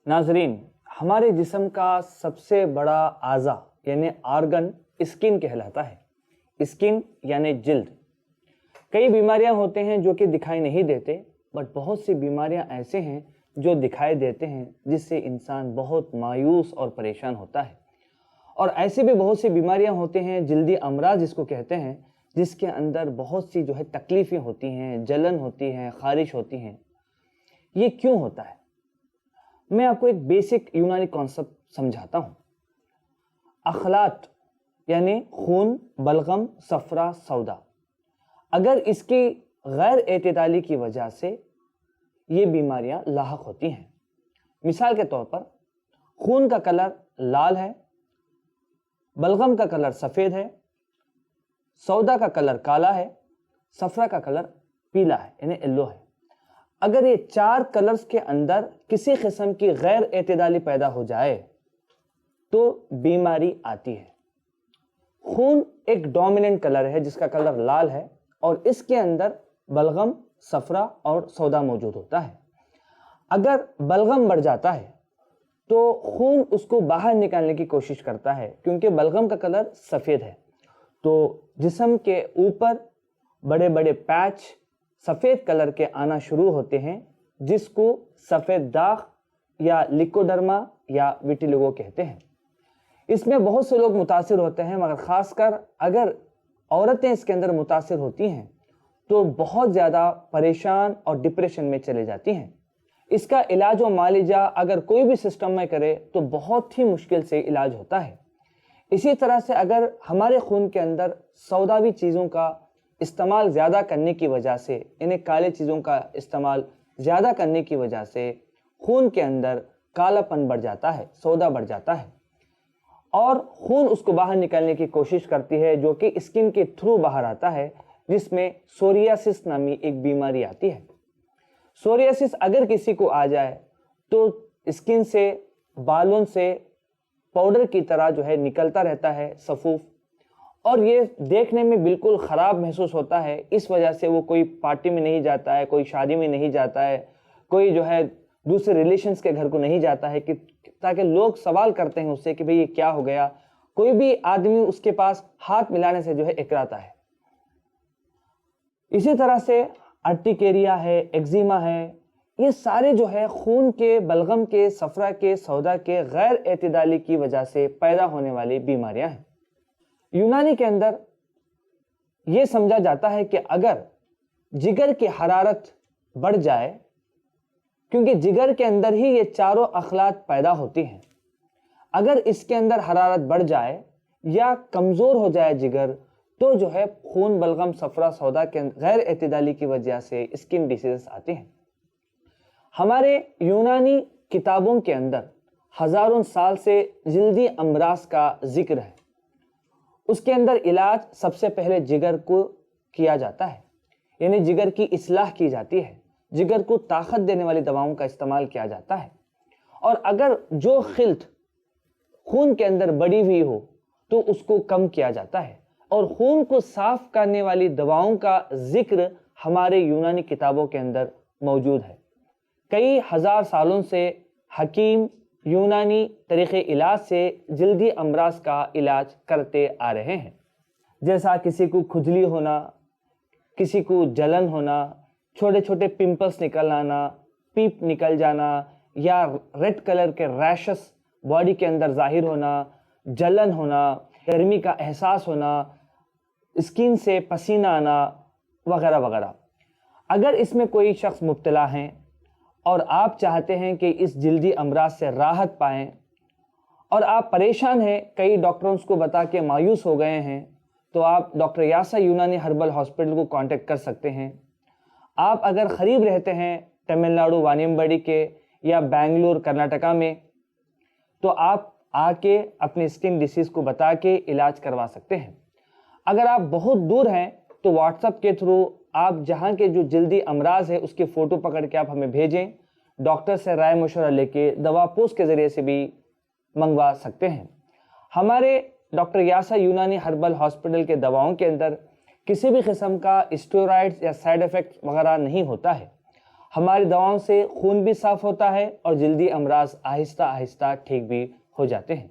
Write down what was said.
नाजरीन, हमारे जिस्म का सबसे बड़ा आज़ा यानी आर्गन स्किन कहलाता है। स्किन यानी जिल्द। कई बीमारियां होते हैं जो कि दिखाई नहीं देते, बट बहुत सी बीमारियां ऐसे हैं जो दिखाई देते हैं, जिससे इंसान बहुत मायूस और परेशान होता है। और ऐसी भी बहुत सी बीमारियां होती हैं, जिल्दी अमराज जिसको कहते हैं, जिसके अंदर बहुत सी तकलीफ़ें होती हैं, जलन होती है, खारिश होती हैं। ये क्यों होता है? मैं आपको एक बेसिक यूनानी कॉन्सेप्ट समझाता हूँ। अखलात यानी खून, बलगम, सफरा, सौदा, अगर इसकी गैर एतदाली की वजह से ये बीमारियां लाहक होती हैं। मिसाल के तौर पर खून का कलर लाल है, बलगम का कलर सफ़ेद है, सौदा का कलर काला है, सफरा का कलर पीला है यानी येलो है। अगर ये चार कलर्स के अंदर किसी किस्म की गैर एतदाली पैदा हो जाए तो बीमारी आती है। खून एक डोमिनेंट कलर है जिसका कलर लाल है, और इसके अंदर बलगम, सफरा और सौदा मौजूद होता है। अगर बलगम बढ़ जाता है तो खून उसको बाहर निकालने की कोशिश करता है, क्योंकि बलगम का कलर सफ़ेद है। तो जिस्म के ऊपर बड़े बड़े पैच सफ़ेद कलर के आना शुरू होते हैं, जिसको सफ़ेद दाग या लिकोडर्मा या विटिलिगो कहते हैं। इसमें बहुत से लोग मुतासिर होते हैं, मगर ख़ासकर अगर औरतें इसके अंदर मुतासिर होती हैं तो बहुत ज़्यादा परेशान और डिप्रेशन में चले जाती हैं। इसका इलाज व मालिजा अगर कोई भी सिस्टम में करे तो बहुत ही मुश्किल से इलाज होता है। इसी तरह से अगर हमारे खून के अंदर सौदावी चीज़ों का इस्तेमाल ज़्यादा करने की वजह से, इन्हें काले चीज़ों का इस्तेमाल ज़्यादा करने की वजह से खून के अंदर कालापन बढ़ जाता है, सौदा बढ़ जाता है, और खून उसको बाहर निकालने की कोशिश करती है, जो कि स्किन के थ्रू बाहर आता है, जिसमें सोरियासिस नामी एक बीमारी आती है। सोरियासिस अगर किसी को आ जाए तो स्किन से, बालों से पाउडर की तरह निकलता रहता है सफ़ूफ, और ये देखने में बिल्कुल ख़राब महसूस होता है। इस वजह से वो कोई पार्टी में नहीं जाता है, कोई शादी में नहीं जाता है, कोई दूसरे रिलेशंस के घर को नहीं जाता है, कि ताकि लोग सवाल करते हैं उससे कि भाई ये क्या हो गया। कोई भी आदमी उसके पास हाथ मिलाने से इकराता है। इसी तरह से अर्टिकेरिया है, एक्जिमा है, ये सारे खून के, बलगम के, सफरा के, सौदा के गैर एतदाली की वजह से पैदा होने वाली बीमारियां हैं। यूनानी के अंदर ये समझा जाता है कि अगर जिगर की हरारत बढ़ जाए, क्योंकि जिगर के अंदर ही ये चारों अखलात पैदा होती हैं, अगर इसके अंदर हरारत बढ़ जाए या कमज़ोर हो जाए जिगर, तो खून, बलगम, सफरा, सौदा के गैर एतदाली की वजह से स्किन डिसीज़ आते हैं। हमारे यूनानी किताबों के अंदर हज़ारों साल से जिल्दी अमराज का जिक्र है। उसके अंदर इलाज सबसे पहले जिगर को किया जाता है, यानी जिगर की इस्लाह की जाती है, जिगर को ताकत देने वाली दवाओं का इस्तेमाल किया जाता है। और अगर जो खिल्त खून के अंदर बढ़ी हुई हो तो उसको कम किया जाता है, और खून को साफ करने वाली दवाओं का जिक्र हमारे यूनानी किताबों के अंदर मौजूद है। कई हज़ार सालों से हकीम यूनानी तरीक़े इलाज से जल्दी अमराज का इलाज करते आ रहे हैं। जैसा किसी को खुजली होना, किसी को जलन होना, छोटे छोटे पिंपल्स निकल आना, पीप निकल जाना, या रेड कलर के रैशेस बॉडी के अंदर ज़ाहिर होना, जलन होना, गर्मी का एहसास होना, स्किन से पसीना आना, वगैरह वगैरह। अगर इसमें कोई शख्स मुब्तला हैं और आप चाहते हैं कि इस जल्दी अमराज से राहत पाएँ, और आप परेशान हैं, कई डॉक्टरों को बता के मायूस हो गए हैं, तो आप डॉक्टर यासा यूनानी हर्बल हॉस्पिटल को कांटेक्ट कर सकते हैं। आप अगर करीब रहते हैं तमिलनाडु वानियम्बडी के या बेंगलुरु कर्नाटका में, तो आप आके अपनी स्किन डिसीज़ को बता के इलाज करवा सकते हैं। अगर आप बहुत दूर हैं तो व्हाट्सएप के थ्रू आप जहाँ के जो जल्दी अमराज है उसके फ़ोटो पकड़ के आप हमें भेजें। डॉक्टर से राय मशवरा लेके दवा पोस्ट के ज़रिए से भी मंगवा सकते हैं। हमारे डॉक्टर यासा यूनानी हर्बल हॉस्पिटल के दवाओं के अंदर किसी भी किस्म का स्टेरॉइड्स या साइड इफ़ेक्ट वगैरह नहीं होता है। ہماری دواؤں سے خون بھی صاف ہوتا ہے اور جلدی امراض آہستہ آہستہ ٹھیک بھی ہو جاتے ہیں۔